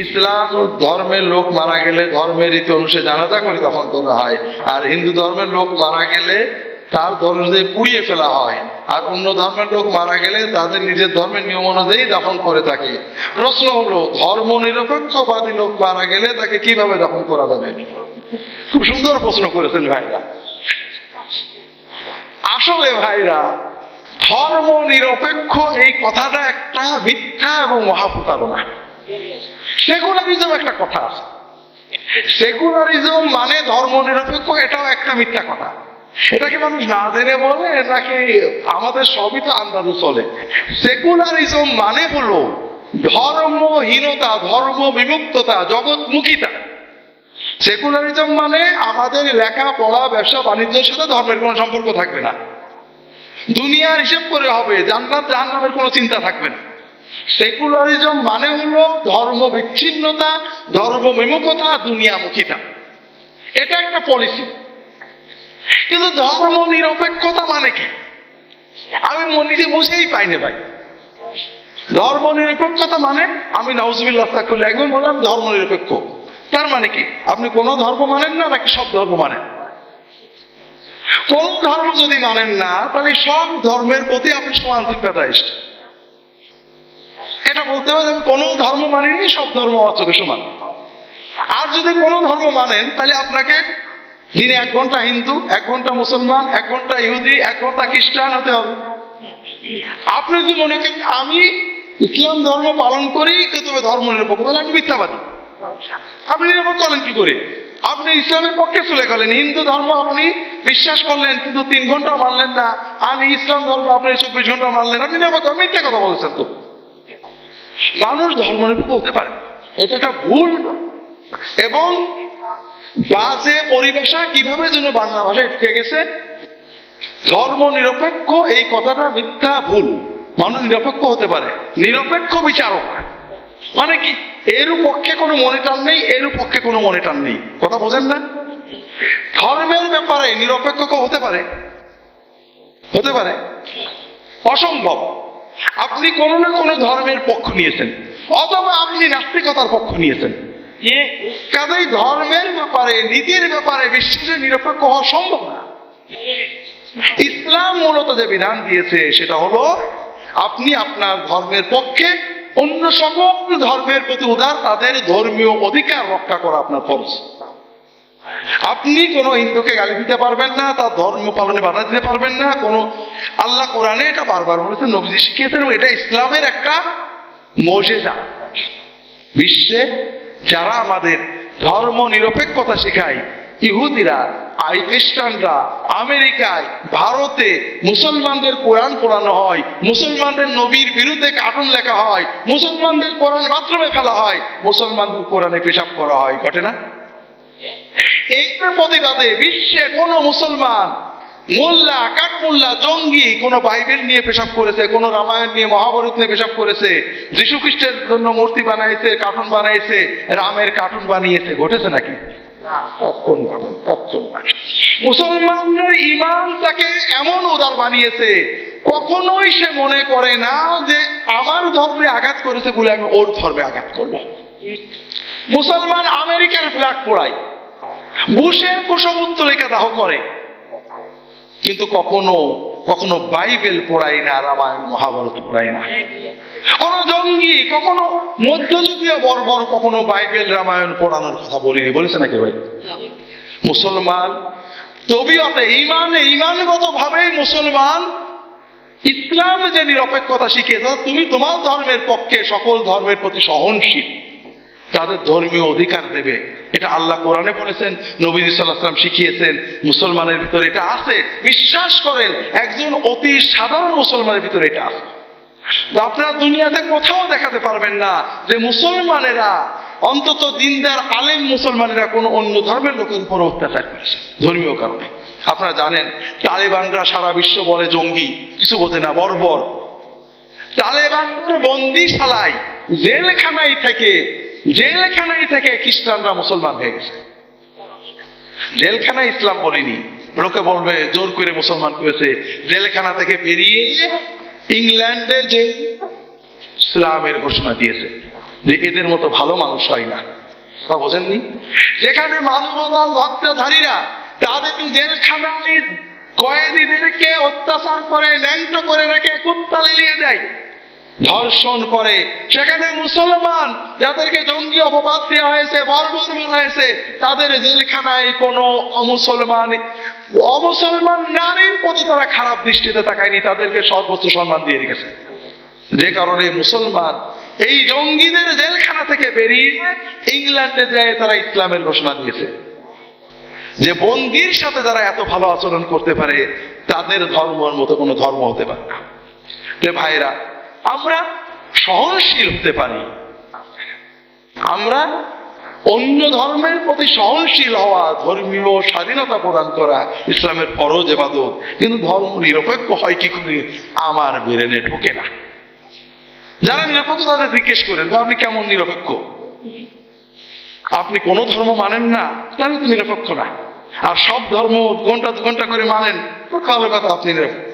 ইসলাম ধর্মের লোক মারা গেলে ধর্মের রীতি অনুসারে জানাজা করে দফন করা হয়, আর হিন্দু ধর্মের লোক মারা গেলে তার ধর্মে পুড়িয়ে ফেলা হয়, আর অন্য ধর্মের লোক মারা গেলে তাদের নিজের ধর্মের নিয়ম অনুযায়ী দাফন করে থাকে। প্রশ্ন হলো, ধর্ম নিরপেক্ষবাদী লোক মারা গেলে তাকে কিভাবে দাফন করা যাবে? খুব সুন্দর প্রশ্ন করেছেন ভাইরা। আসলে ভাইরা, ধর্ম নিরপেক্ষ এই কথাটা একটা মিথ্যা এবং মহাপ্রতারণা। সেকুলারিজম একটা কথা আছে, সেকুলারিজম মানে ধর্ম নিরপেক্ষ, এটাও একটা মিথ্যা কথা। এটাকে মানুষ না জেনে বলে, নাকি আমাদের সবই তো আন্দাজে চলে। সেকুলারিজম মানে হলো ধর্মহীনতা, ধর্ম বিমুক্ততা, জগৎমুখিতা। সেকুলারিজম মানে আমাদের লেখাপড়া, ব্যবসা বাণিজ্যের সাথে ধর্মের কোনো সম্পর্ক থাকবে না, দুনিয়ার হিসেব করে হবে, জান্নাত জাহান্নামের কোনো চিন্তা থাকবে না। সেকুলারিজম মানে হলো ধর্ম বিচ্ছিন্নতা, ধর্ম বিমুখতা, দুনিয়ামুখিতা। এটা একটা পলিসি। কিন্তু ধর্ম নিরপেক্ষতা মানে কি? আমি নিজে বুঝেই পাইনি ভাই। ধর্ম নিরপেক্ষতা মানে, আমি নাউজুবিল্লাহ করলে একবার বললাম ধর্ম নিরপেক্ষ, তার মানে কি? আপনি কোন ধর্ম মানেন না, নাকি সব ধর্ম মানেন? কোন ধর্ম যদি মানেন না, তাহলে সব ধর্মের প্রতি আপনি সমান সিম্প্যাথাইজড। এটা বলতে হবে আমি কোন ধর্ম মানিনি, সব ধর্ম আমার চোখে সমান। আর যদি কোন ধর্ম মানেন, তাহলে আপনাকে দিনে 1 ঘন্টা হিন্দু, 1 ঘন্টা মুসলমান, 1 ঘন্টা ইহুদি, 1 ঘন্টা খ্রিস্টান হতে হবে। আপনি যদি মনে করেন আমি ইসলাম ধর্ম পালন করি, তবে ধর্ম নিরপেক্ষ, তাহলে আমি মিথ্যাবাদী। আপনি নিরপেক্ষ করেন কি করে? আপনি ইসলামের পক্ষে চলে গেলেন, হিন্দু ধর্ম আপনি বিশ্বাস করলেন কিন্তু 3 ঘন্টা মানলেন না, আমি ইসলাম ধর্ম আপনি 24 ঘন্টা মানলেন, আপনি নিরপেক্ষ, মিথ্যা কথা বলছেন। তো মানুষ ধর্ম নিরপেক্ষ হতে পারে, এটা একটা ভুল এবং বাজে পরিভাষা কিভাবে যেন বাংলা ভাষায় ঢুকে গেছে। ধর্ম নিরপেক্ষ এই কথাটা মিথ্যা, ভুল। মানুষ নিরপেক্ষ হতে পারে, নিরপেক্ষ বিচারক মানে কি? এর পক্ষে কোনো মনিটর নেই, এর পক্ষে কোনো মনিটর নেই। কথা বোঝেন না? ধর্মের ব্যাপারে নিরপেক্ষ হতে পারে? হতে পারে? অসম্ভব। আপনি কোনো না কোনো ধর্মের পক্ষ নিয়েছেন, অথবা আপনি নাস্তিকতার পক্ষ নিয়েছেন। কাজেই ধর্মের ব্যাপারে, নীতির ব্যাপারে বিশ্বাসের নিরপেক্ষ হওয়া সম্ভব না। ইসলাম মূলত যে বিধান দিয়েছে সেটা হলো আপনি আপনার ধর্মের পক্ষে, অন্য সকল ধর্মের প্রতি উদার, তাদের ধর্মীয় অধিকার রক্ষা করা আপনার ফরজ। আপনি কোনো হিন্দুকে গালি দিতে পারবেন না, তার ধর্ম পালনে বাধা দিতে পারবেন না। কোনো আল্লাহ কোরআনে এটা বারবার বলেছেন, নবীজি শিখিয়েছেন, এটা ইসলামের একটা মর্যাদা। বিশ্বে যারা আমাদের ধর্ম নিরপেক্ষতা শেখায়, ইহুদিরা, খ্রিস্টানরা, আমেরিকায়, ভারতে মুসলমানদের কোরআন পড়ানো হয়, মুসলমানদের নবীর বিরুদ্ধে কার্টুন লেখা হয়, মুসলমানদের কোরআন বাথরুমে ফেলা হয়, মুসলমানদের কোরআনে পেশাব করা হয়, ঘটে না? এইটার প্রতিবাদে বিশ্বে কোন মুসলমান মোল্লা, কাঠমোল্লা, জঙ্গি কোন বাইবেল নিয়ে পেশাব করেছে, কোন রামায়ণ নিয়ে, মহাভারত নিয়ে পেশাব করেছে, যীশু খ্রিস্টের জন্য মূর্তি বানাইছে, কার্টুন বানাইছে, রামের কার্টুন বানিয়েছে, ঘটেছে নাকি? মুসলমানদের ইমান তাকে এমন উদার বানিয়েছে, কখনোই সে মনে করে না যে আমার ধর্মে আঘাত করেছে বলে আমি ওর ধর্মে আঘাত করবো। মুসলমান আমেরিকার ফ্ল্যাগ পোড়ায়, বুশের কুশপুত্তলিকা দাহ করে, কিন্তু কখনো কখনো বাইবেল পড়াই না, রামায়ণ মহাভারত পড়াই না। কোন জঙ্গি কখনো মধ্যযুগীয় বর্বর কখনো বাইবেল রামায়ণ পড়ানোর কথা বলিনি, বলেছে নাকি ভাই? মুসলমান তবিয়তে, ইমানগত ভাবেই মুসলমান ইসলাম যে নিরপেক্ষতা শিখিয়েছে, তুমি তোমার ধর্মের পক্ষে, সকল ধর্মের প্রতি সহনশীল, তাদের ধর্মীয় অধিকার দেবে। এটা আল্লাহ কোরআনে বলেছেন, নবীজি সাল্লাল্লাহু আলাইহি ওয়াসাল্লাম শিখিয়েছেন, মুসলমানের ভিতরে এটা আছে। বিশ্বাস করেন, একজন অতি সাধারণ মুসলমানের ভিতরে এটা আছে। আপনারা দুনিয়াতে কোথাও দেখাতে পারবেন না যে মুসলমানেরা, অন্তত দিনদার আলেম মুসলমানেরা কোনো অন্য ধর্মের লোকের উপর অত্যাচার করেছে ধর্মীয় কারণে। আপনারা জানেন, তালেবানরা সারা বিশ্ব বলে জঙ্গি, কিছু বোঝে না, বর্বর। তালেবানদের বন্দিশালায়, জেলখানায় থেকে খ্রিস্টানরা মুসলমান হয়ে গেছে। জেলখানায় ইসলাম বলিনি, লোকে বলবে জোর করে মুসলমান করেছে। জেলখানা থেকে বেরিয়ে ইংল্যান্ডে যে ইসলামের ঘোষণা দিয়েছে, যে এদের মতো ভালো মানুষ হয় না। তা বোঝেননি? যেখানে মানবতার ভক্তধারীরা তাদের জেলখানায় কয়েদিদেরকে অত্যাচার করে, ন্যাংটো করে রেখে কুত্তা লিলিয়ে দেয়, ধর্ষণ করে, সেখানে মুসলমান যাদেরকে জঙ্গি অপবাদ দেওয়া হয়েছে, বর্বর বলা হয়েছে, তাদের জেলখানায় কোনো অমুসলমান নারীর প্রতি তারা খারাপ দৃষ্টিতে তাকায়নি, তাদেরকে সর্বোচ্চ সম্মান দিয়ে রেখেছে। যে কারণে মুসলমান এই জঙ্গিদের জেলখানা থেকে বেরিয়ে ইংল্যান্ডে যায় তারা ইসলামের ঘোষণা দিয়েছে যে বন্দীর সাথে যারা এত ভালো আচরণ করতে পারে তাদের ধর্মের মতো কোনো ধর্ম হতে পারে না। ভাইরা, আমরা সহনশীল হতে পারি, আমরা অন্য ধর্মের প্রতি সহনশীল হওয়া, ধর্মীয় স্বাধীনতা প্রদান করা ইসলামের ফরজ ইবাদত, কিন্তু ধর্ম নিরপেক্ষ হয় কি করে আমার ব্রেনে ঢোকে না। যারা নিরপেক্ষ তাদের জিজ্ঞেস করেন আপনি কেমন নিরপেক্ষ? আপনি কোন ধর্ম মানেন না, তাহলে তো নিরপেক্ষ না। আর সব ধর্ম ঘন্টা ঘন্টা করে মানেন, তো কালো কথা, আপনি নিরপেক্ষ।